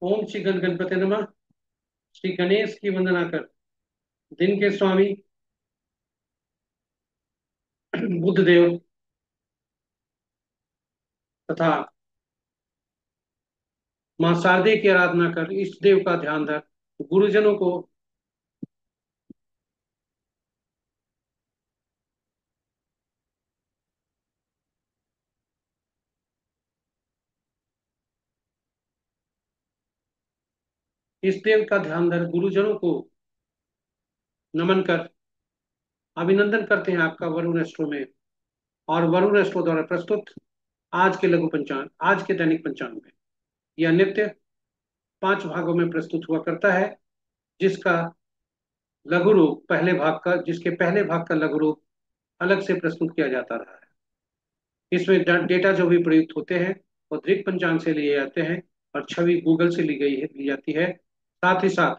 ओम श्री गणपति नमः। श्री गणेश की वंदना कर दिन के स्वामी बुद्ध देव तथा मां शारदे की आराधना कर, इष्ट देव का ध्यान धर, गुरुजनों को इष्ट देव का ध्यान धर, गुरुजनों को नमन कर। अभिनंदन करते हैं आपका वरुण एस्ट्रो में। और वरुण एस्ट्रो द्वारा प्रस्तुत आज के लघु पंचांग, आज के दैनिक पंचांग में यह नित्य 5 भागों में प्रस्तुत हुआ करता है, जिसका लघु रूप पहले भाग का जिसके पहले भाग का लघु रूप अलग से प्रस्तुत किया जाता रहा है। इसमें डेटा जो भी प्रयुक्त होते हैं वो दृक पंचांग से लिए जाते हैं और छवि गूगल से ली जाती है। साथ ही साथ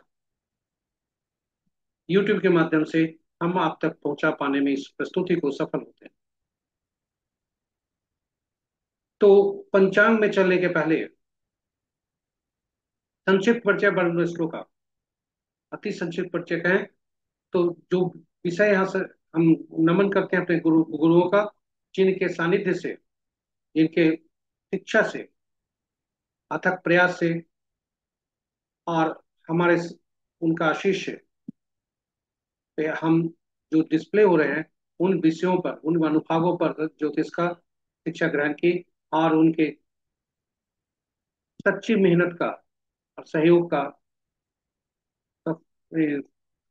यूट्यूब के माध्यम से हम आप तक पहुंचा पाने में इस प्रस्तुति को सफल होते हैं। तो पंचांग में चलने के पहले संक्षिप्त परिचय वर्ण श्लोक का अति संक्षिप्त परिचय कहें तो जो विषय यहाँ से हम नमन करते हैं अपने गुरुओं का, जिनके सानिध्य से, जिनके शिक्षा से, अथक प्रयास से और हमारे उनका आशीष से पे हम जो डिस्प्ले हो रहे हैं उन विषयों पर, उन अनुभागों पर ज्योतिष का शिक्षा ग्रहण की और उनके सच्ची मेहनत का और सहयोग का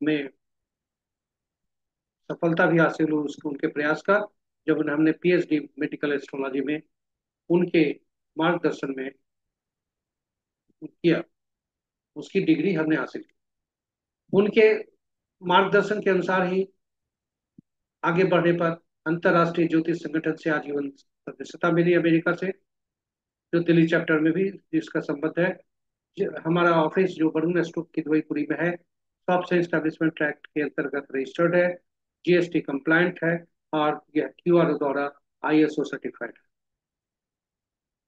में सफलता भी हासिल हुई उसको, उनके प्रयास का। जब हमने पीएचडी मेडिकल एस्ट्रोलॉजी में उनके मार्गदर्शन में किया, उसकी डिग्री हमने हासिल की। उनके मार्गदर्शन के अनुसार ही आगे बढ़ने पर अंतर्राष्ट्रीय ज्योतिष संगठन से आजीवन सदस्यता मिली अमेरिका से, जो दिल्ली चैप्टर में भी जिसका संबंध है। हमारा ऑफिस जो वरुण एस्ट्रो की दुबईपुरी में है, टॉप से एस्टेब्लिशमेंट एक्ट के अंतर्गत रजिस्टर्ड है, जीएसटी कंप्लायंट है और यह क्यूआर द्वारा आईएसओ सर्टिफाइड है।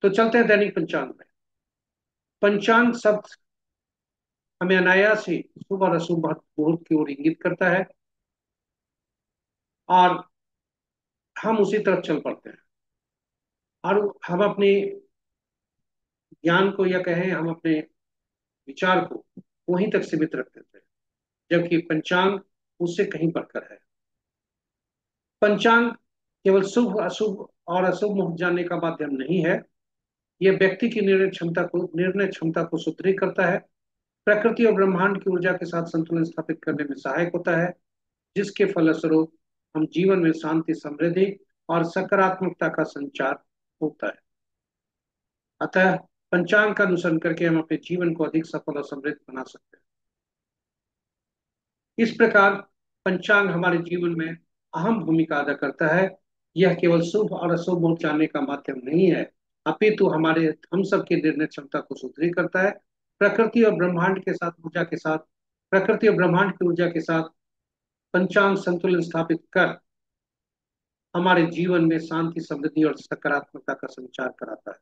तो चलते हैं दैनिक पंचांग में। पंचांग शब्द हमें अनायास ही शुभ और अशुभ मुहूर्त की ओर इंगित करता है और हम उसी तरफ चल पड़ते हैं और हम अपने ज्ञान को, या कहें हम अपने विचार को, वहीं तक सीमित रख देते हैं, जबकि पंचांग उससे कहीं बढ़कर है। पंचांग केवल शुभ अशुभ और अशुभ मुहूर्त जानने का माध्यम नहीं है। यह व्यक्ति की निर्णय क्षमता को सुदृढ़ करता है, प्रकृति और ब्रह्मांड की ऊर्जा के साथ संतुलन स्थापित करने में सहायक होता है, जिसके फलस्वरूप हम जीवन में शांति, समृद्धि और सकारात्मकता का संचार होता है। अतः पंचांग का अनुसरण करके हम अपने जीवन को अधिक सफल और समृद्ध बना सकते हैं। इस प्रकार पंचांग हमारे जीवन में अहम भूमिका अदा करता है। यह केवल शुभ और अशुभ मुहूर्त जानने का माध्यम नहीं है, अपितु हमारे हम सबके निर्णय क्षमता को सुदृढ़ करता है। प्रकृति और ब्रह्मांड के साथ ऊर्जा के साथ प्रकृति और ब्रह्मांड की ऊर्जा के साथ पंचांग संतुलन स्थापित कर हमारे जीवन में शांति, समृद्धि और सकारात्मकता का संचार कराता है।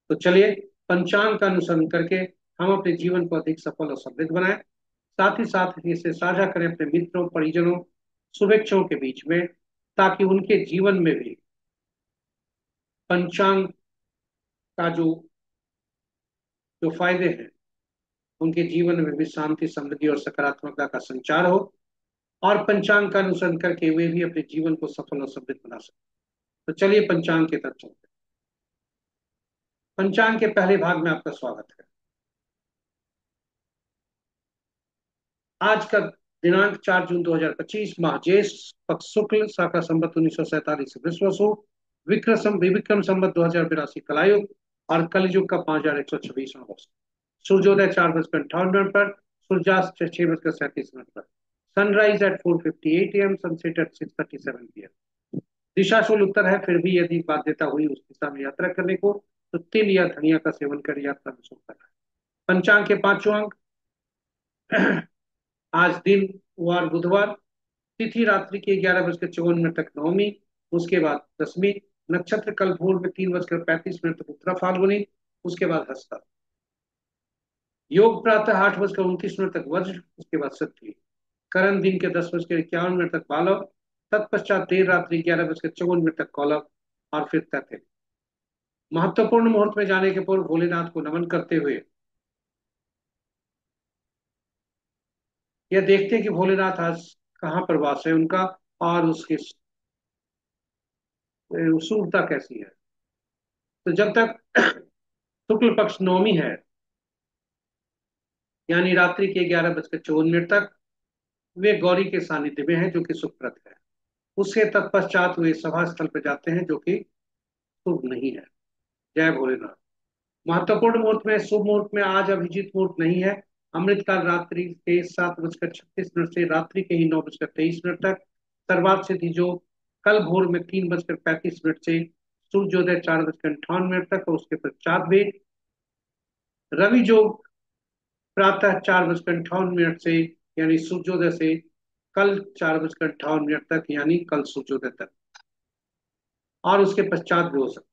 तो चलिए पंचांग का अनुसरण करके हम अपने जीवन को अधिक सफल और समृद्ध बनाएं। साथ ही साथ इसे साझा करें अपने मित्रों, परिजनों, शुभेच्छाओं के बीच में, ताकि उनके जीवन में भी पंचांग का जो फायदे हैं, उनके जीवन में भी शांति, समृद्धि और सकारात्मकता का संचार हो और पंचांग का अनुसरण करके वे भी अपने जीवन को सफल और समृद्ध बना सकें। तो चलिए पंचांग की तरफ चलते हैं। पंचांग के पहले भाग में आपका स्वागत है। आज का दिनांक 4 जून 2025, माह ज्येष्ठ पक्ष शुक्ल, शाका संवत 1947 विश्वसु, विक्रम संवत 2082 कलायुग और कलयुग का 5126वां वर्ष। सूर्योदय 4:58 पर, सूर्यास्त 6:37 पर, sunrise at 4:58 AM, sunset at 6:37 PM। दिशा शुल उत्तर है, फिर भी यदि बाध्यता हुई उस दिशा में यात्रा करने को तो तिल या धनिया का सेवन कर यात्रा में शुभ करना है। पंचांग के पांचों अंक। आज दिन वार बुधवार, तिथि रात्रि के 11:54 तक नवमी, उसके बाद दसवीं, नक्षत्र कल भोर में 3:35 तक उत्तरा फाल्गुनी, उसके बाद हस्ता। योग प्रातः 8:29 तक वज्र, उसके बाद सत्य। करण दिन के 10:51 तक बालव। तत्पश्चात देर रात्रि 11:54 तक कौलव। और फिर तय। महत्वपूर्ण मुहूर्त में जाने के पूर्व भोलेनाथ को नमन करते हुए यह देखते हैं कि भोलेनाथ आज कहाँ पर वास है उनका, और उसकी शुभता कैसी है। तो जब तक शुक्ल पक्ष नवमी है, यानी रात्रि के 11:54 तक, वे गौरी के सानिध्य में है, जो कि सुखप्रद है। उसके तत्पश्चात वे सभा स्थल पर जाते हैं, जो कि शुभ नहीं है। जय भोलेनाथ। महत्वपूर्ण मुहूर्त में, शुभ मुहूर्त में आज अभिजीत मुहूर्त नहीं है। अमृतकाल रात्रि के 7:36 से रात्रि के ही 9:23 तक। सर्वार्थ सिद्धि जो कल भोर में 3:35 से सूर्योदय 4:58 तक, और उसके पश्चात भी रवि जो प्रातः 4:58 से, यानी सूर्योदय से कल 4:58 तक, यानी कल सूर्योदय तक, और उसके पश्चात भी हो सकता।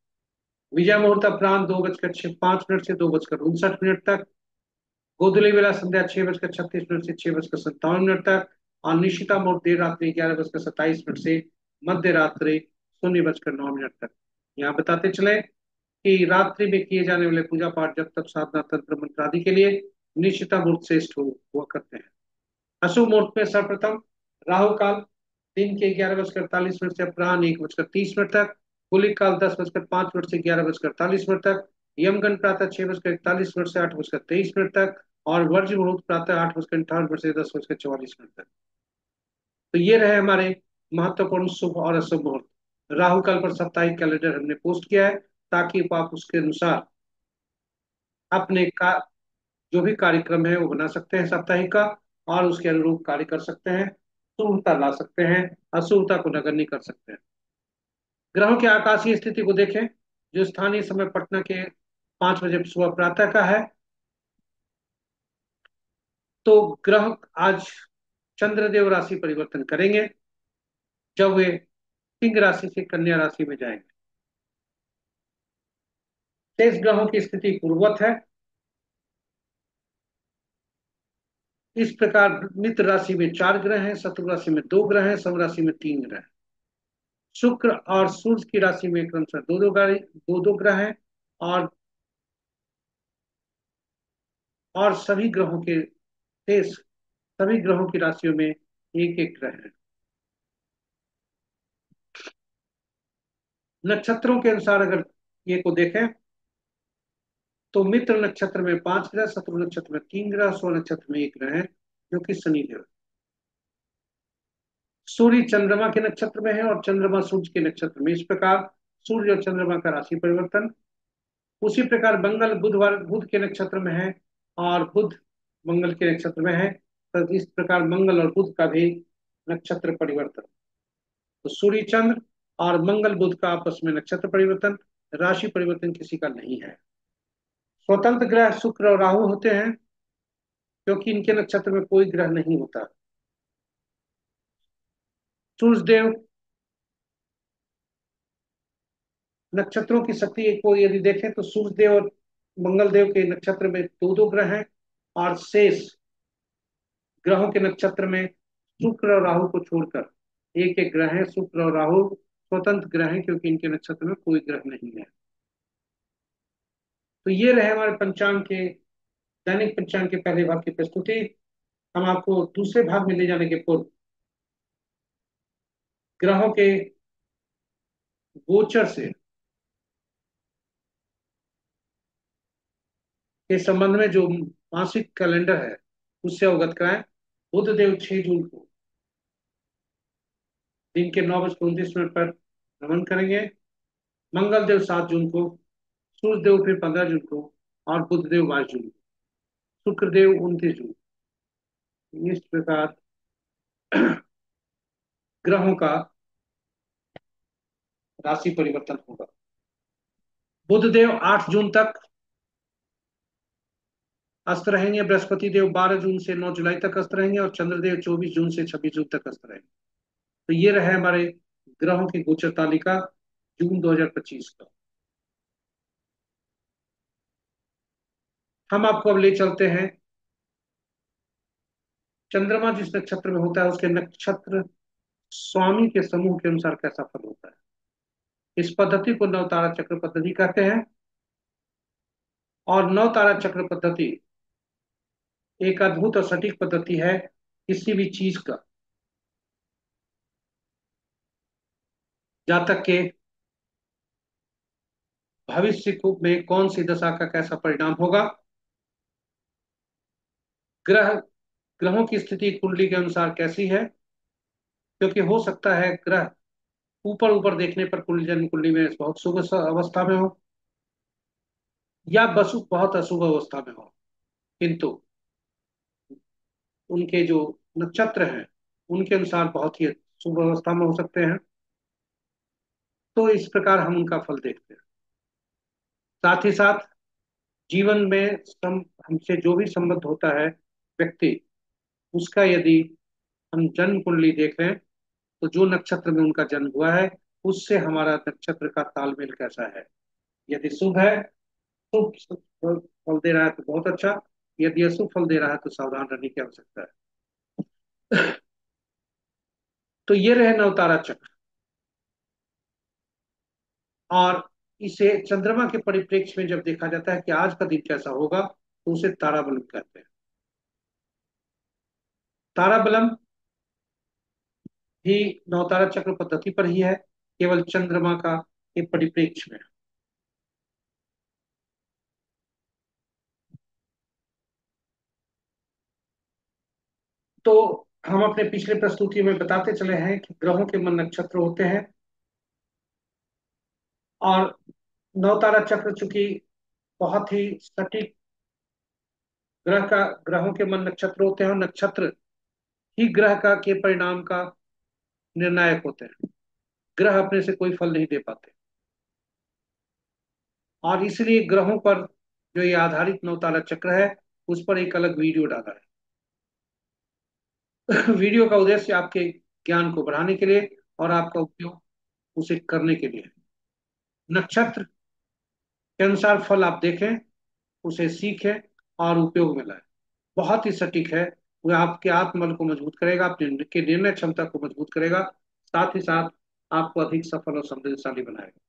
विजय मुहूर्त अपराह्न 2:05 से 2:59 तक। गोधूली बेला संध्या 6:36 से 6:57 तक। और निशिता मुहूर्त देर रात्रि 11:27 से मध्य रात्रि 0:09 तक। यहाँ बताते चले कि रात्रि में किए जाने वाले पूजा पाठ, जब तक साधना, तंत्र मंत्र आदि के लिए निशिता मुहूर्त श्रेष्ठ हुआ करते हैं। अशुभ मुहूर्त में सर्वप्रथम राहु काल दिन के 11:48 से अपराह्न 1:30 तक। गुलिक काल 10:05 से 11:48 तक। यमगंड प्रातः 6:41 से 8:23 तक। और वर्ज्य मुहूर्त प्रातः 8:58 से 10:44 तक। तो ये रहे हमारे महत्वपूर्ण शुभ और अशुभ मुहूर्त। राहु काल पर साप्ताहिक कैलेंडर हमने पोस्ट किया है, ताकि आप उसके अनुसार अपने का जो भी कार्यक्रम है वो बना सकते हैं साप्ताहिक का, और उसके अनुरूप कार्य कर सकते हैं। शुभता ला सकते हैं, अशुभता को नगण्य कर सकते हैं। ग्रहों की आकाशीय स्थिति को देखें, जो स्थानीय समय पटना के 5 बजे सुबह प्रातः का है। तो ग्रह आज चंद्रदेव राशि परिवर्तन करेंगे, जब वे सिंह राशि से कन्या राशि में जाएंगे। शेष ग्रहों की स्थिति पूर्ववत है। इस प्रकार मित्र राशि में 4 ग्रह हैं, शत्रु राशि में 2 ग्रह हैं, सम राशि में 3 ग्रह हैं। शुक्र और सूर्य की राशि में क्रमशः दो दो ग्रह हैं। और सभी ग्रहों के शेष सभी ग्रहों की राशियों में एक एक ग्रह है। नक्षत्रों के अनुसार अगर ये को देखें, तो मित्र नक्षत्र में 5 ग्रह, शत्रु नक्षत्र में 3 ग्रह, स्व नक्षत्र में 1 ग्रह है, जो कि शनि देव। सूर्य चंद्रमा के नक्षत्र में है और चंद्रमा सूर्य के नक्षत्र में। इस प्रकार सूर्य और चंद्रमा का राशि परिवर्तन। उसी प्रकार मंगल बुधवार बुध के नक्षत्र में है, और बुध मंगल के नक्षत्र में है। तो इस प्रकार मंगल और बुध का भी नक्षत्र परिवर्तन। तो सूर्य चंद्र और मंगल बुध का आपस में नक्षत्र परिवर्तन, राशि परिवर्तन किसी का नहीं है। स्वतंत्र ग्रह शुक्र और राहु होते हैं, क्योंकि इनके नक्षत्र में कोई ग्रह नहीं होता। सूर्यदेव नक्षत्रों की शक्ति को यदि देखें, तो सूर्यदेव और मंगल देव के नक्षत्र में दो दो ग्रह हैं, और शेष ग्रहों के नक्षत्र में शुक्र और राहु को छोड़कर एक एक ग्रह है। शुक्र और राहु स्वतंत्र ग्रह हैं, क्योंकि इनके नक्षत्र में कोई ग्रह नहीं है। तो ये रहे हमारे पंचांग के दैनिक पंचांग के पहले भाग की प्रस्तुति। हम आपको दूसरे भाग में ले जाने के पूर्व ग्रहों के गोचर से के संबंध में जो मासिक कैलेंडर है, उससे अवगत कराएं। बुध देव 6 जून को दिन के 9:29 पर नमन करेंगे। मंगल देव 7 जून को। सूर्य देव फिर 15 जून को। और बुध देव 22 जून को। शुक्र देव 29 जून। इस प्रकार ग्रहों का राशि परिवर्तन होगा। बुध देव 8 जून तक अस्त रहेंगे। बृहस्पति देव 12 जून से 9 जुलाई तक अस्त रहेंगे। और चंद्रदेव 24 जून से 26 जून तक अस्त रहेंगे। तो ये रहे हमारे ग्रहों की गोचर तालिका जून 2025 का। हम आपको अब ले चलते हैं, चंद्रमा जिस नक्षत्र में होता है उसके नक्षत्र स्वामी के समूह के अनुसार कैसा फल होता है। इस पद्धति को नवतारा चक्र पद्धति कहते हैं। और नवतारा चक्र पद्धति एक अद्भुत और सटीक पद्धति है किसी भी चीज का जातक के भविष्य को में कौन सी दशा का कैसा परिणाम होगा, ग्रह ग्रहों की स्थिति कुंडली के अनुसार कैसी है, क्योंकि हो सकता है ग्रह ऊपर ऊपर देखने पर कुंडली जन्म कुंडली में बहुत शुभ अवस्था में हो, या बसु बहुत अशुभ अवस्था में हो, किंतु उनके जो नक्षत्र हैं उनके अनुसार बहुत ही शुभ अवस्था में हो सकते हैं। तो इस प्रकार हम उनका फल देखते हैं। साथ ही साथ जीवन में हमसे जो भी संबंध होता है व्यक्ति, उसका यदि हम जन्म कुंडली देखें तो जो नक्षत्र में उनका जन्म हुआ है उससे हमारा नक्षत्र का तालमेल कैसा है। यदि शुभ है, शुभ फल दे रहा है तो बहुत अच्छा, यदि अशुभ फल दे रहा है तो सावधान रहने की आवश्यकता है। तो ये रहे नवतारा चक्र। और इसे चंद्रमा के परिप्रेक्ष्य में जब देखा जाता है कि आज का दिन कैसा होगा तो उसे ताराबलम कहते हैं। ताराबलम भी नवतारा चक्र पद्धति पर ही है, केवल चंद्रमा का के परिप्रेक्ष्य में। तो हम अपने पिछले प्रस्तुति में बताते चले हैं कि ग्रहों के मन नक्षत्र होते हैं। और नवतारा चक्र चूंकि बहुत ही सटीक ग्रहों के मन नक्षत्र होते हैं, और नक्षत्र ही ग्रह का के परिणाम का निर्णायक होते हैं। ग्रह अपने से कोई फल नहीं दे पाते। और इसलिए ग्रहों पर जो ये आधारित नवतारा चक्र है उस पर एक अलग वीडियो डाला है। वीडियो का उद्देश्य आपके ज्ञान को बढ़ाने के लिए और आपका उपयोग उसे करने के लिए है। नक्षत्र के अनुसार फल आप देखें, उसे सीखें और उपयोग में लाएं। बहुत ही सटीक है। वह आपके आत्मबल को मजबूत करेगा, आपके के निर्णय क्षमता को मजबूत करेगा, साथ ही साथ आपको अधिक सफल और समृद्धशाली बनाएगा,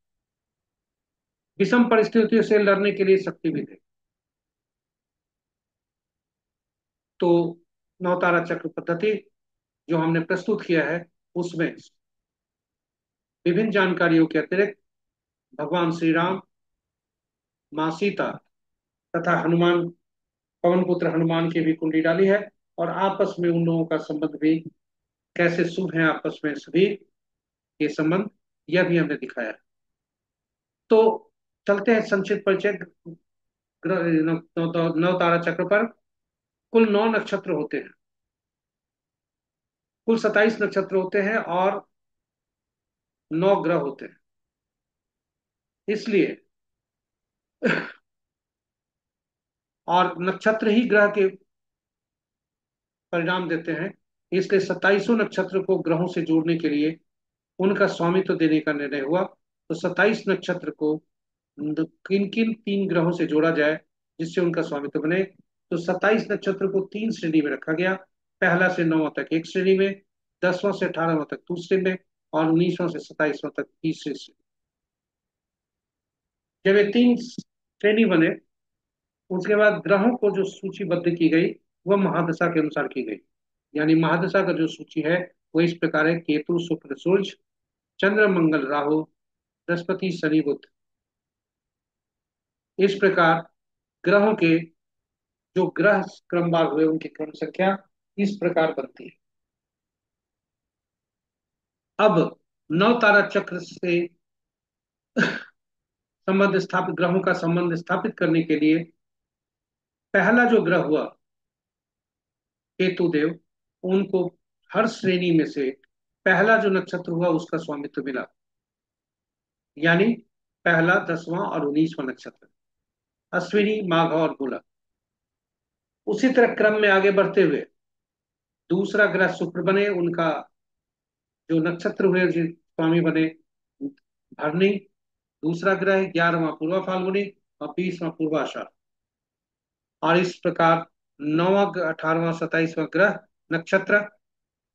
विषम परिस्थितियों से लड़ने के लिए शक्ति भी देगा। तो नवतारा चक्र पद्धति जो हमने प्रस्तुत किया है उसमें विभिन्न जानकारियों के अतिरिक्त भगवान श्री राम, माँ सीता तथा हनुमान, पवन पुत्र हनुमान की भी कुंडली डाली है। और आपस में उन लोगों का संबंध भी कैसे शुभ है आपस में सभी ये संबंध, यह भी हमने दिखाया है। तो चलते हैं संक्षिप्त परिचय नव तारा चक्र पर। कुल 9 नक्षत्र होते हैं, कुल 27 नक्षत्र होते हैं और 9 ग्रह होते हैं। इसलिए और नक्षत्र ही ग्रह के परिणाम देते हैं, इसलिए 27 नक्षत्र को ग्रहों से जोड़ने के लिए उनका स्वामित्व देने का निर्णय हुआ। तो 27 नक्षत्र को किन किन 3 ग्रहों से जोड़ा जाए जिससे उनका स्वामित्व बने। तो 27 नक्षत्र को 3 श्रेणी में रखा गया। पहला से 9वां तक एक श्रेणी में, 10वां से 18वां तक दूसरे में, और 19वां से 27वां तक तीसरी श्रेणी। जब ये 3 श्रेणी बने उसके बाद ग्रहों को जो सूचीबद्ध की गई वह महादशा के अनुसार की गई। यानी महादशा का जो सूची है वो इस प्रकार है: केतु, शुक्र, सूर्य, चंद्र, मंगल, राहु, बृहस्पति, शनि, बुध। इस प्रकार ग्रहों के जो ग्रह क्रमवार हुए उनकी क्रम संख्या इस प्रकार बनती है। अब नव तारा चक्र से संबंध स्थापित ग्रहों का संबंध स्थापित करने के लिए पहला जो ग्रह हुआ केतु देव, उनको हर श्रेणी में से पहला जो नक्षत्र हुआ उसका स्वामित्व मिला। यानी पहला, 10वां और 19वां नक्षत्र, अश्विनी, माघ और मूला। उसी तरह क्रम में आगे बढ़ते हुए दूसरा ग्रह शुक्र बने, उनका जो नक्षत्र हुए स्वामी बने भरणी। दूसरा ग्रह 11वां पूर्वा फाल्गुनी और 20वां पूर्वाषाढ़। और इस प्रकार नौवां 18वां 27वां ग्रह नक्षत्र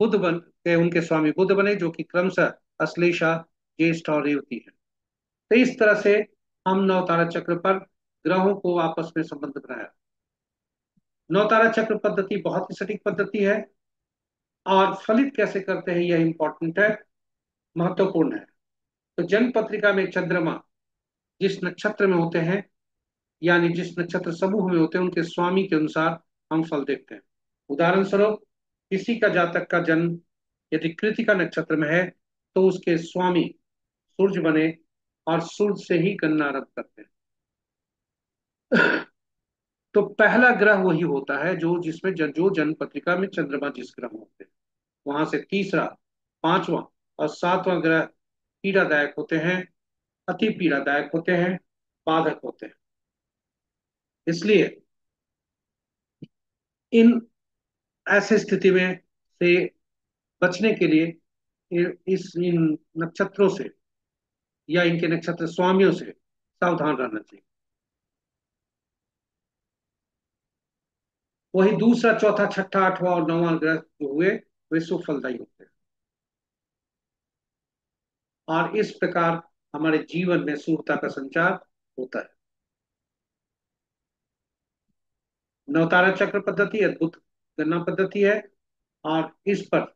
बुध बन के उनके स्वामी बुध बने, जो कि क्रमशः अश्लेषा, ज्येष्ठ और रेवती है। तो इस तरह से हम नवतारा चक्र पर ग्रहों को आपस में संबंध बनाया। नवतारा चक्र पद्धति बहुत ही सटीक पद्धति है, और फलित कैसे करते हैं यह इंपॉर्टेंट है, महत्वपूर्ण है। तो जन्म पत्रिका में चंद्रमा जिस नक्षत्र में होते हैं, यानी जिस नक्षत्र समूह में होते हैं, उनके स्वामी के अनुसार हम फल देखते हैं। उदाहरण स्वरूप, किसी का जातक का जन्म यदि कृतिका नक्षत्र में है, तो उसके स्वामी सूर्य बने, और सूर्य से ही गणना आरंभ करते हैं। तो पहला ग्रह वही होता है जो जिसमें जो जन्म पत्रिका में चंद्रमा जिस ग्रह में होते हैं, वहां से तीसरा, पांचवा और सातवां ग्रह पीड़ादायक होते हैं, अति पीड़ादायक होते हैं, बाधक होते हैं। इसलिए इन ऐसे स्थिति में से बचने के लिए इस इन नक्षत्रों से या इनके नक्षत्र स्वामियों से सावधान रहना चाहिए। वही दूसरा, चौथा, छठा, आठवां और नौवां ग्रह जो हुए, वे शुभ फलदायी होते हैं, और इस प्रकार हमारे जीवन में शुभता का संचार होता है। नवतारा चक्र पद्धति अद्भुत गणना पद्धति है, और इस पर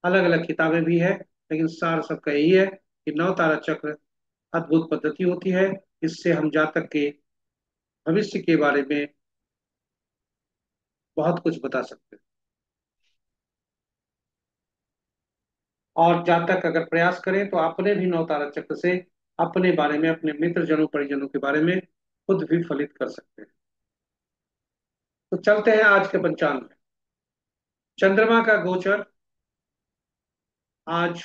अलग अलग किताबें भी है, लेकिन सार सबका यही है कि नवतारा चक्र अद्भुत पद्धति होती है। इससे हम जातक के भविष्य के बारे में बहुत कुछ बता सकते हैं। और जातक अगर प्रयास करें तो अपने भी नवतारा चक्र से अपने बारे में, अपने मित्र जनों परिजनों के बारे में खुद भी फलित कर सकते हैं। तो चलते हैं आज के पंचांग में। चंद्रमा का गोचर आज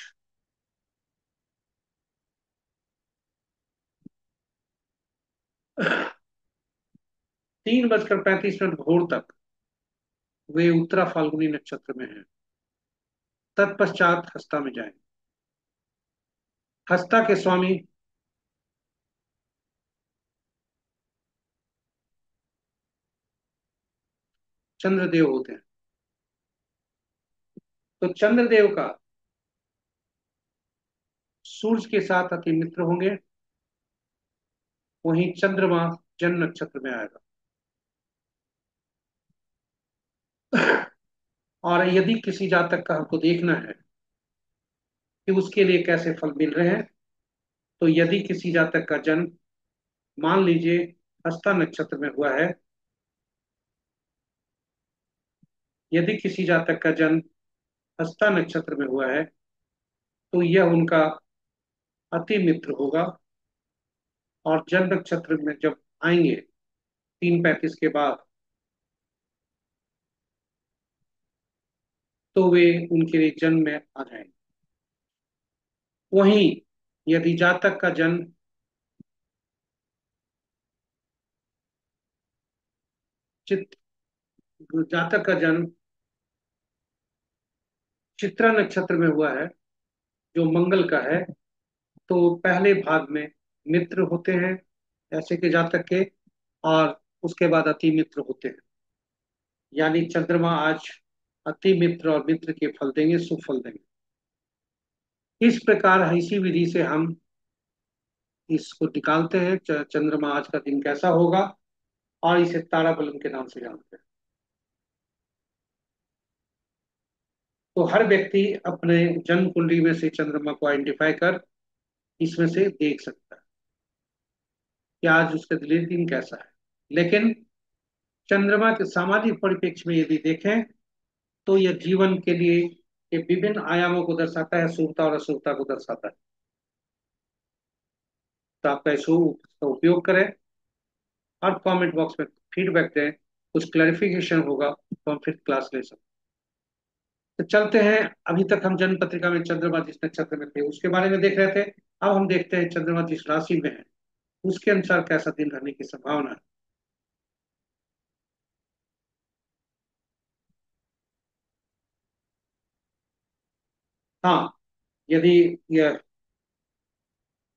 3:35 भोर तक वे उत्तरा फाल्गुनी नक्षत्र में है। तत्पश्चात हस्ता में जाएंगे। हस्ता के स्वामी चंद्रदेव होते हैं। तो चंद्रदेव का सूर्य के साथ अति मित्र होंगे, वहीं चंद्रमा जन्म नक्षत्र में आएगा। और यदि किसी जातक का हमको देखना है कि उसके लिए कैसे फल मिल रहे हैं, तो यदि किसी जातक का जन्म मान लीजिए हस्ता नक्षत्र में हुआ है, यदि किसी जातक का जन्म हस्ता नक्षत्र में हुआ है, तो यह उनका अति मित्र होगा। और जन्म नक्षत्र में जब आएंगे 3:35 के बाद, तो वे उनके लिए जन्म में आ जाएंगे। वहीं यदि जातक का जन्म चित जातक का जन्म चित्रा नक्षत्र में हुआ है, जो मंगल का है, तो पहले भाग में मित्र होते हैं ऐसे के जातक के, और उसके बाद अति मित्र होते हैं। यानी चंद्रमा आज अति मित्र और मित्र के फल देंगे, शुभ फल देंगे। इस प्रकार इसी विधि से हम इसको निकालते हैं, चंद्रमा आज का दिन कैसा होगा, और इसे तारा बलन के नाम से जानते हैं। तो हर व्यक्ति अपने जन्म कुंडली में से चंद्रमा को आइडेंटिफाई कर इसमें से देख सकता है कि आज उसका दिन कैसा है। लेकिन चंद्रमा के सामाजिक परिप्रेक्ष्य में यदि देखें, तो यह जीवन के लिए ये विभिन्न आयामों को दर्शाता है, शुभता और अशुभता को दर्शाता है। तो आपका इसका उपयोग करें, और कमेंट बॉक्स में फीडबैक दें, कुछ क्लैरिफिकेशन होगा तो हम फिर क्लास ले सकते हैं। तो चलते हैं, अभी तक हम जन्म पत्रिका में चंद्रमा जिस नक्षत्र में थे उसके बारे में देख रहे थे। अब हम देखते हैं चंद्रमा जिस राशि में है उसके अनुसार कैसा दिन रहने की संभावना है। हाँ, यदि यह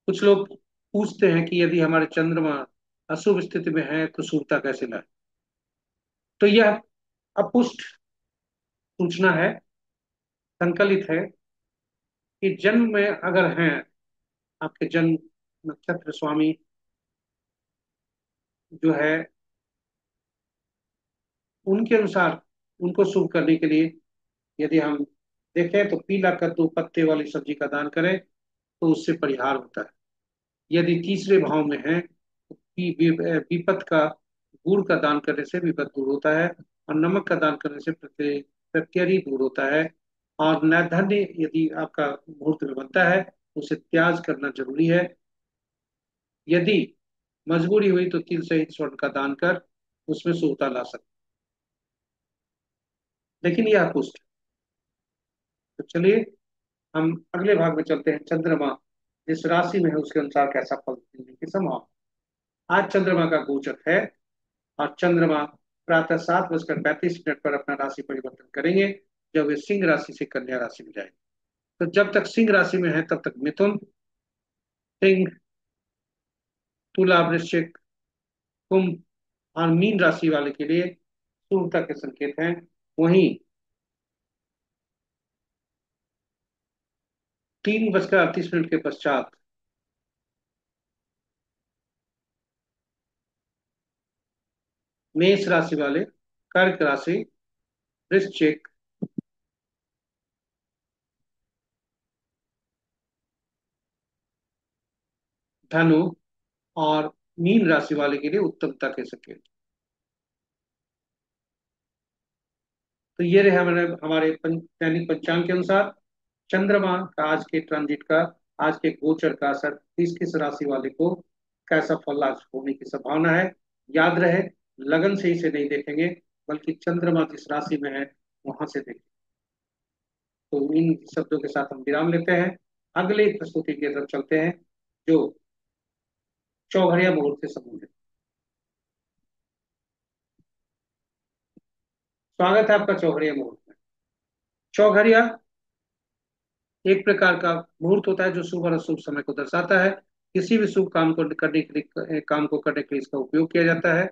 कुछ लोग पूछते हैं कि यदि हमारे चंद्रमा अशुभ स्थिति में है तो शुभता कैसे लाए। तो यह अपुष्ट सूचना है, संकलित है, कि जन्म में अगर हैं, आपके जन्म नक्षत्र स्वामी जो है, उनके अनुसार उनको शुभ करने के लिए यदि हम देखें तो पीला कद्दू पत्ते वाली सब्जी का दान करें तो उससे परिहार होता है। यदि तीसरे भाव में है तो विपत का गुड़ का दान करने से विपत दूर होता है, और नमक का दान करने से प्रत्यरि दूर होता है। और नैर्धन्य यदि आपका मुहूर्त में बनता है तो उसे त्याग करना जरूरी है। यदि मजबूरी हुई तो तिल सहित स्वर्ण का दान कर उसमें शुभता ला सकते। लेकिन यह पुष्ट। तो चलिए हम अगले भाग में चलते हैं। चंद्रमा जिस राशि में है उसके अनुसार कैसा फल देने की संभावना। आज चंद्रमा का गोचर है, और चंद्रमा प्रातः 7:35 पर अपना राशि परिवर्तन करेंगे जब वे सिंह राशि से कन्या राशि में जाएंगे। तो जब तक सिंह राशि में है तब तक मिथुन, सिंह, तुला, वृश्चिक, कुंभ और मीन राशि वाले के लिए शुभता के संकेत हैं। वहीं 3:38 के पश्चात मेष राशि वाले, कर्क राशि, वृश्चिक, धनु और मीन राशि वाले के लिए उत्तमता के संकेत। तो ये रहे हमारे हमारे दैनिक पंचांग के अनुसार चंद्रमा का आज के ट्रांजिट का, आज के गोचर का असर किस किस राशि वाले को कैसा फल आज होने की संभावना है। याद रहे, लगन से इसे नहीं देखेंगे, बल्कि चंद्रमा जिस राशि में है वहां से देखें। तो इन शब्दों के साथ हम विराम लेते हैं। अगले प्रस्तुति की तरफ चलते हैं, जो चौघड़िया मुहूर्त से संबंधित। स्वागत है आपका चौघड़िया मुहूर्त में। चौघड़िया एक प्रकार का मुहूर्त होता है जो शुभ और अशुभ समय को दर्शाता है। किसी भी शुभ काम को करने के लिए इसका उपयोग किया जाता है,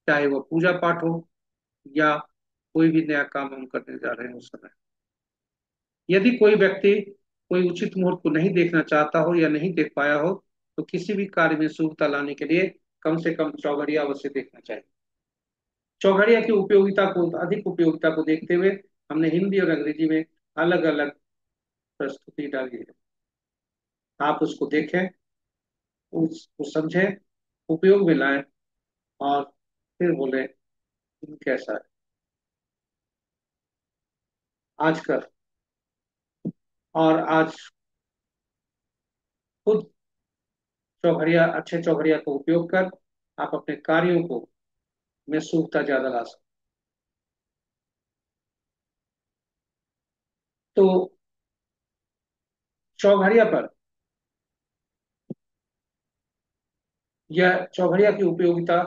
चाहे वह पूजा पाठ हो या कोई भी नया काम हम करने जा रहे हैं उस समय। यदि कोई व्यक्ति कोई उचित मुहूर्त को नहीं देखना चाहता हो या नहीं देख पाया हो तो किसी भी कार्य में शुभता लाने के लिए कम से कम चौघड़िया अवश्य देखना चाहिए। चौघड़िया की उपयोगिता को, अधिक उपयोगिता को देखते हुए हमने हिंदी और अंग्रेजी में अलग अलग प्रस्तुति डाली है। आप उसको देखें, उसको समझें, उपयोग में लाएं और फिर बोले कैसा है। आज कर और आज खुद चौघड़िया, अच्छे चौघड़िया का उपयोग कर आप अपने कार्यों को में शुभता ज्यादा ला सकते। तो चौघड़िया पर, यह चौघड़िया की उपयोगिता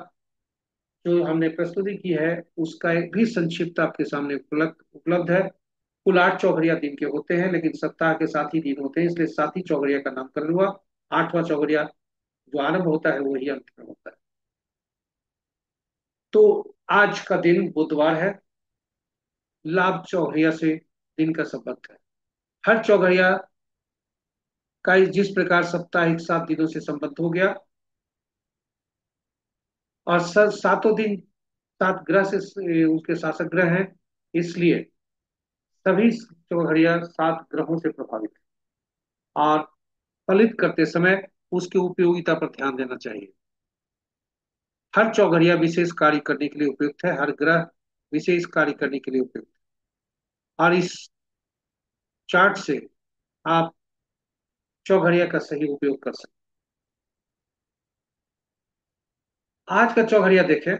जो हमने प्रस्तुति की है उसका एक भी संक्षिप्त आपके सामने उपलब्ध उपलब्ध है। कुल 8 चौघड़िया दिन के होते हैं, लेकिन सप्ताह के 7 ही दिन होते हैं, इसलिए 7 ही चौघड़िया का नामकरण हुआ। 8वां चौघड़िया जो आरंभ होता है वही अंत में होता है। तो आज का दिन बुधवार है। लाभ चौघड़िया से दिन का संबंध है। हर चौघड़िया का जिस प्रकार साप्ताहिक 7 दिनों से संबंध हो गया, और सातों दिन 7 ग्रह से उसके शासक ग्रह हैं, इसलिए सभी चौघड़िया 7 ग्रहों से प्रभावित है। और फलित करते समय उसकी उपयोगिता पर ध्यान देना चाहिए। हर चौघड़िया विशेष कार्य करने के लिए उपयुक्त है, हर ग्रह विशेष कार्य करने के लिए उपयुक्त है। और इस चार्ट से आप चौघड़िया का सही उपयोग कर सकते हैं। आज का चौघड़िया देखें।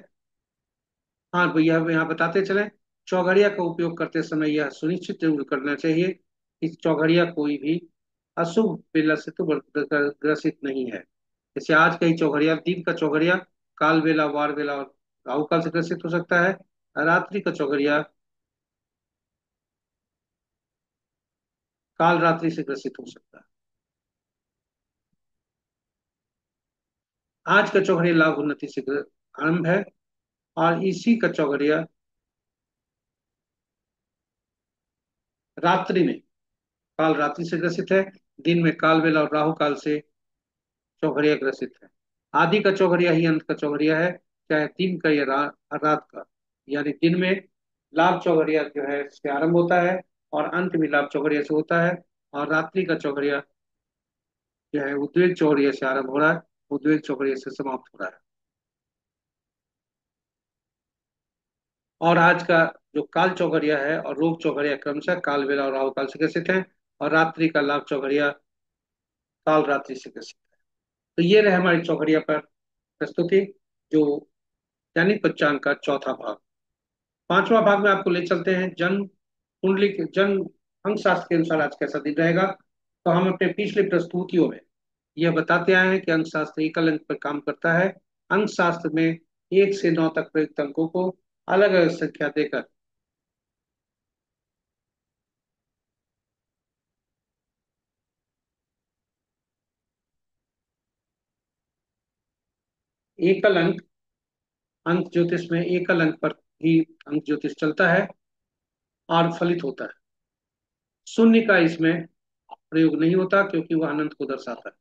हाँ भैया, हम यहाँ बताते चलें। चौघड़िया का उपयोग करते समय यह सुनिश्चित जरूर करना चाहिए कि चौघड़िया कोई भी अशुभ बेला से तो ग्रसित नहीं है। जैसे आज का ही चौघड़िया, दिन का चौघड़िया काल बेला, वार बेला और राहु काल से ग्रसित हो सकता है। रात्रि का चौघड़िया काल रात्रि से ग्रसित हो सकता है। आज का चौघड़िया लाभ उन्नति से आरंभ है, और इसी का चौघड़िया रात्रि में काल रात्रि से ग्रसित है, दिन में काल बेला और राहु काल से चौघड़िया ग्रसित है। आदि का चौघड़िया ही अंत का चौघड़िया है, चाहे दिन का या रात का। यानी दिन में लाभ चौघड़िया जो है से आरंभ होता है और अंत भी लाभ चौघड़िया से होता है, और रात्रि का चौघड़िया जो है उद्वेग चौघड़िया से आरंभ हो रहा है, उद्वेग चौघड़िया से समाप्त हो रहा है। और आज का जो काल चौघड़िया है और रोग चौघड़िया क्रमशः काल बेला और राहु काल से ग्रसित है, और रात्रि का लाभ चौघड़िया काल रात्रि से ग्रसित है। तो ये रहे हमारी चौघड़िया पर प्रस्तुति, जो दैनिक पंचांग का चौथा भाग। पांचवा भाग में आपको ले चलते हैं जन्म कुंडली के जन्म अंक शास्त्र के अनुसार आज कैसा दिन रहेगा। तो हम अपने पिछले प्रस्तुतियों में यह बताते आए हैं कि अंक शास्त्र एकल अंक पर काम करता है। अंक शास्त्र में 1 से 9 तक प्रयुक्त अंकों को अलग अलग संख्या देकर एकल अंक, अंक ज्योतिष में एकल अंक पर ही अंक ज्योतिष चलता है और फलित होता है। शून्य का इसमें प्रयोग नहीं होता क्योंकि वह अनंत को दर्शाता है।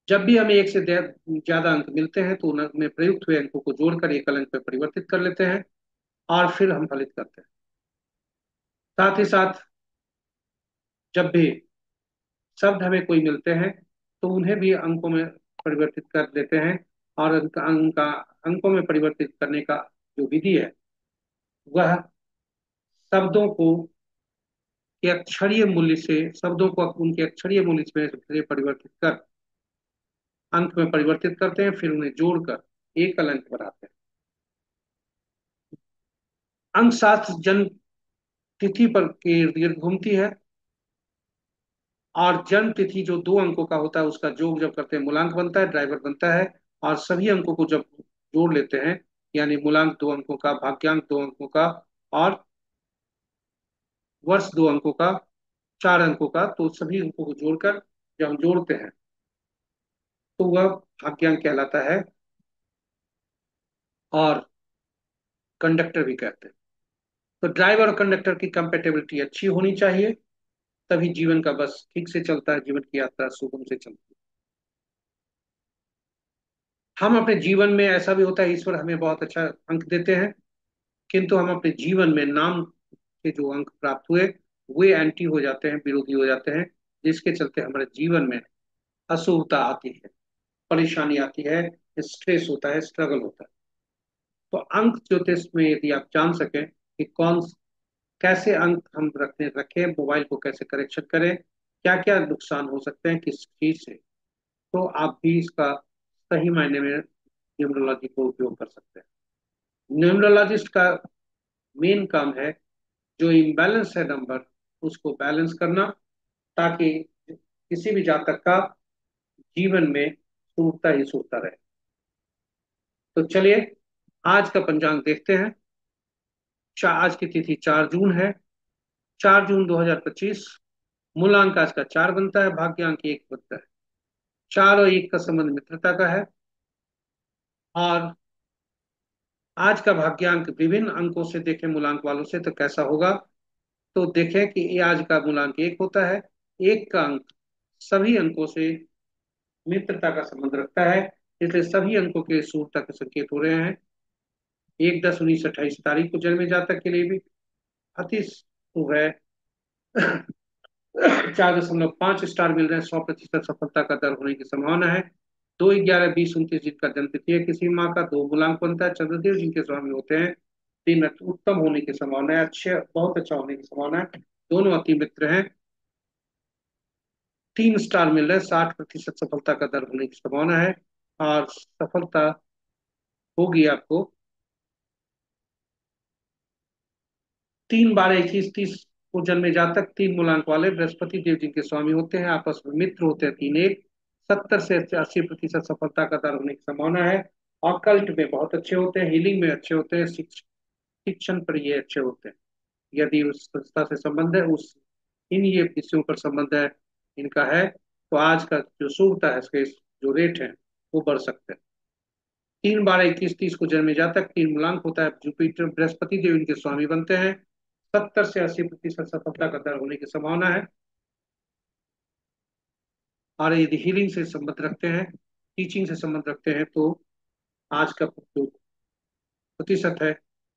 जब भी हमें एक से ज्यादा अंक मिलते हैं तो उनमें प्रयुक्त हुए अंकों को जोड़कर एकल अंक में परिवर्तित कर लेते हैं और फिर हम फलित करते हैं। साथ ही साथ जब भी शब्द हमें कोई मिलते हैं तो उन्हें भी अंकों में परिवर्तित कर देते हैं, और अंकों में परिवर्तित करने का जो विधि है वह शब्दों को के अक्षरीय मूल्य से शब्दों को उनके अक्षरीय मूल्य में परिवर्तित कर अंक में परिवर्तित करते हैं, फिर उन्हें जोड़कर एकल अंक बनाते हैं। अंक शास्त्र जन्म तिथि पर के इर्द गिर्द घूमती है, और जन्म तिथि जो 2 अंकों का होता है उसका योग जब करते हैं मूलांक बनता है, ड्राइवर बनता है। और सभी अंकों को जब जोड़ लेते हैं, यानी मूलांक 2 अंकों का, भाग्यांक 2 अंकों का, और वर्ष 2 अंकों का, 4 अंकों का, तो सभी अंकों को जोड़कर जब हम जोड़ते हैं तो वह भाग्यांक कहलाता है, और कंडक्टर भी कहते हैं। तो ड्राइवर और कंडक्टर की कंपेटेबिलिटी अच्छी होनी चाहिए, तभी जीवन का बस ठीक से चलता है, जीवन की यात्रा सुगम से चलती है। हम अपने जीवन में ऐसा भी होता है, ईश्वर हमें बहुत अच्छा अंक देते हैं, किंतु हम अपने जीवन में नाम के जो अंक प्राप्त हुए वे एंटी हो जाते हैं, विरोधी हो जाते हैं, जिसके चलते हमारे जीवन में अशुभता आती है, परेशानी आती है, स्ट्रेस होता है, स्ट्रगल होता है। तो अंक ज्योतिष में यदि आप जान सकें कि कौन कैसे अंक हम रखें, मोबाइल को कैसे करेक्शन करें, क्या क्या नुकसान हो सकते हैं किस चीज से, तो आप भी इसका सही मायने में न्यूमरोलॉजी को उपयोग कर सकते हैं। न्यूमरोलॉजिस्ट का मेन काम है जो इम्बैलेंस है नंबर उसको बैलेंस करना, ताकि किसी भी जातक का जीवन में सूरता ही सूरता रहे। तो चलिए आज का पंचांग देखते हैं। आज की तिथि 4 जून है, 4 जून 2025। मूलांक आज का 4 बनता है, भाग्यांक 1 बनता है। 4 और 1 का संबंध मित्रता का है, और आज का भाग्यांक विभिन्न अंकों से देखें मूलांक वालों से तो कैसा होगा। तो देखें कि ये आज का मूलांक 1 होता है, 1 का अंक सभी अंकों से मित्रता का संबंध रखता है, इसलिए सभी अंकों के शुभता के संकेत हो रहे हैं। 1-10-19-28 तारीख को जन्मे जातक के लिए भी अति शुभ है। 4.5 स्टार मिल रहे हैं, 100% सफलता का दर होने की संभावना है। 2-11-20-29 जिनका जन्म तिथि है किसी माह का, 2 मूलांक बनता है। चंद्रदेव जिनके स्वामी होते हैं, 3 उत्तम होने की संभावना है, अच्छे बहुत अच्छा होने की संभावना है, दोनों अति मित्र हैं। 3 स्टार मिल रहे हैं, 60% सफलता का दर होने की संभावना है, और सफलता होगी आपको। 3-12-21-30 को जन्मे जातक 3 मूलांक वाले बृहस्पति देव जिनके स्वामी होते हैं, आपस में मित्र होते हैं, 3-1, 70 से 80% सफलता का दर होने की संभावना है। और कल्ट में बहुत अच्छे होते हैं, हीलिंग में अच्छे होते हैं, शिक्षण पर ये अच्छे होते हैं। यदि उस संस्था से संबंध है, उस इन ये विषयों पर संबंध है इनका है, तो आज का जो शुभता है इसके जो रेट है वो बढ़ सकते हैं। 3-12-21-30 को जन्मे जातक 3 मूलांक होता है, जुपिटर बृहस्पति देव इनके स्वामी बनते हैं। 70 से 80% सफलता का दर होने की संभावना है। और यदि हीलिंग से संबंध रखते हैं, टीचिंग से संबंध रखते हैं, तो आज का जो प्रतिशत है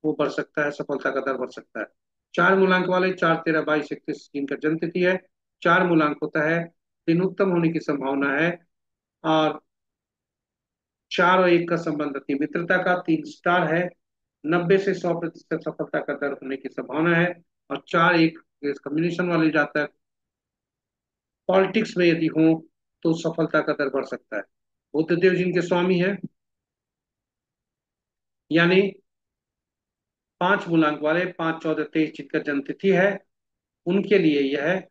वो बढ़ सकता है, सफलता का दर बढ़ सकता है। 4 मूलांक वाले 4, 13, 22, 31 जिनका जन्म तिथि है, 4 मूलांक होता है, दिन उत्तम होने की संभावना है। और 4 और 1 का संबंध अति मित्रता का, 3 स्टार है, 90 से 100% सफलता का दर होने की संभावना है। और 4, 1 कॉम्बिनेशन वाले जातक पॉलिटिक्स में यदि हो तो सफलता का दर बढ़ सकता है। बुद्धदेव जिनके स्वामी है, यानी 5 मूलांक वाले 5, 14, 23 जिनका जन्म तिथि है, उनके लिए यह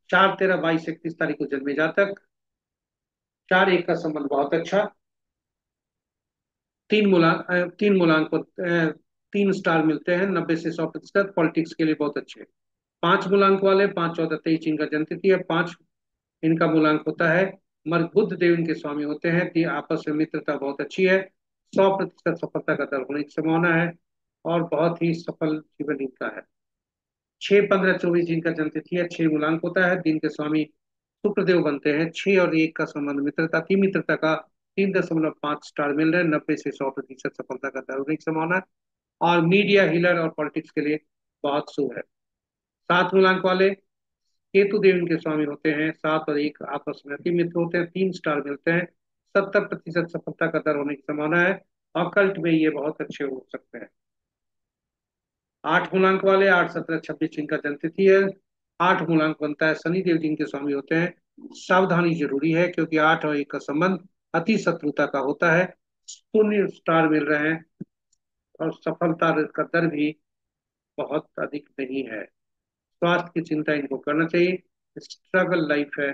4, 13, 22, 31 तारीख को जन्मे जातक, 4, 1 का संबंध बहुत अच्छा, 3 मूलांक को 3 स्टार मिलते हैं, 90 से 100% पॉलिटिक्स के लिए बहुत अच्छे। 5 मूलांक वाले 5, 14, 23 इनका जन्म तिथि है, 5 इनका मूलांक होता है, मगर बुद्ध देव इनके स्वामी होते हैं, कि आपस में मित्रता बहुत अच्छी है, 100% सफलता का दर होने की संभावना है, और बहुत ही सफल जीवन इनका है। 6, 15, 24 जिनका जन्म तिथि है, 6 मूलांक होता है, दिन के स्वामी शुक्रदेव बनते हैं, 6 और 1 का संबंध मित्रता की, मित्रता का 3.5 स्टार मिल रहे हैं, 90 से 100% सफलता का दर होने की संभावना है। और मीडिया, हीलर और पॉलिटिक्स के लिए बहुत शुभ है। 7 मूलांक वाले केतु देव इनके स्वामी होते हैं, 7 और 1 आपस में अति मित्र होते हैं, 3 स्टार मिलते हैं, 70% सफलता का दर होने की संभावना है। ऑकल्ट में ये बहुत अच्छे हो सकते हैं। 8 मूलांक वाले 8, 17, 26 जिनका जन्म तिथि है, 8 मूलांक बनता है, शनि देव जिनके स्वामी होते हैं। सावधानी जरूरी है, क्योंकि 8 और 1 का संबंध अति शत्रुता का होता है। 0 स्टार मिल रहे हैं, और सफलता का दर भी बहुत अधिक नहीं है। स्वास्थ्य की चिंता इनको करना चाहिए, स्ट्रगल लाइफ है।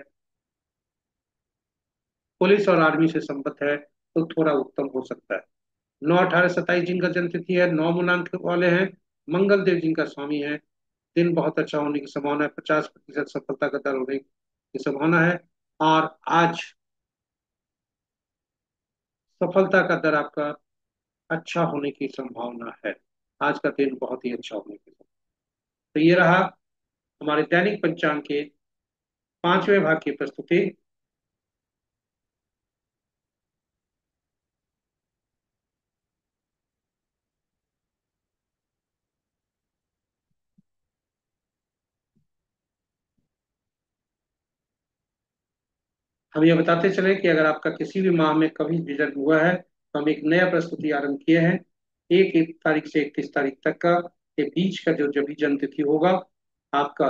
पुलिस और आर्मी से संबंध है तो थोड़ा उत्तम हो सकता है। 9, 18, 27 जिनका जन्म तिथि है, 9 मूलांक वाले हैं, मंगल देव जिनका स्वामी है, दिन बहुत अच्छा होने की संभावना है, 50% सफलता का दर होने की संभावना है। और आज सफलता का दर आपका अच्छा होने की संभावना है। आज का दिन बहुत ही अच्छा होने की संभावना। तो ये रहा हमारे दैनिक पंचांग के 5वें भाग की प्रस्तुति। हम ये बताते चले कि अगर आपका किसी भी माह में कभी भी जन्म हुआ है, तो हम एक नया प्रस्तुति आरंभ किए हैं। 1 तारीख से 31 तारीख तक का, के बीच का जो जब भी जन्म तिथि होगा आपका,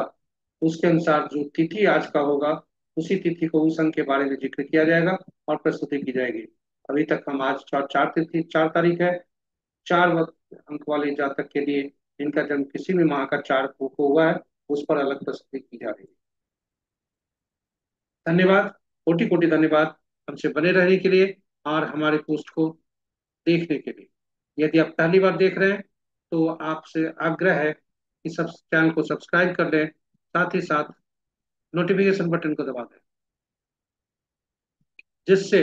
उसके अनुसार जो तिथि आज का होगा, उसी तिथि को उस अंक के बारे में जिक्र किया जाएगा और प्रस्तुति की जाएगी। अभी तक हम आज 4 तारीख है, 4 अंक वाले जातक के लिए जिनका जन्म किसी भी माह का 4 को हुआ है, उस पर अलग प्रस्तुति की जा रही है। धन्यवाद, कोटि कोटि धन्यवाद हमसे बने रहने के लिए और हमारे पोस्ट को देखने के लिए। यदि आप पहली बार देख रहे हैं तो आपसे आग्रह है कि सब चैनल को सब्सक्राइब कर लें, साथ ही साथ नोटिफिकेशन बटन को दबा दें, जिससे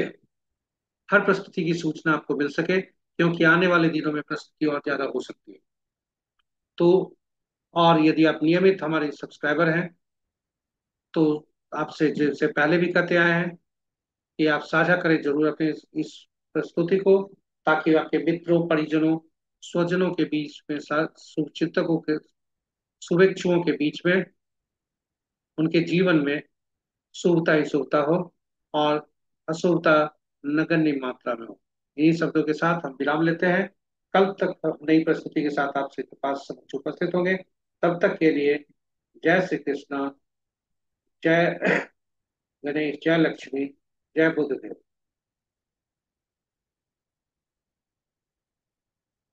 हर प्रस्तुति की सूचना आपको मिल सके, क्योंकि आने वाले दिनों में प्रस्तुति और ज्यादा हो सकती है। तो और यदि आप नियमित हमारे सब्सक्राइबर हैं, तो आपसे जैसे पहले भी कहते आए हैं कि आप साझा करें जरूर अपने इस प्रस्तुति को, ताकि आपके मित्रों, परिजनों, स्वजनों के बीच में, शुभचिंतकों के, शुभेच्छुओं के बीच में, उनके जीवन में शुभता ही शुभता हो, और अशुभता नगण्य मात्रा में हो। इन्हीं शब्दों के साथ हम विराम लेते हैं। कल तक हम नई प्रस्तुति के साथ आपसे पास समक्ष उपस्थित होंगे। तब तक के लिए जय श्री कृष्णा, जय गणेश, जय लक्ष्मी, जय बुद्धदेव।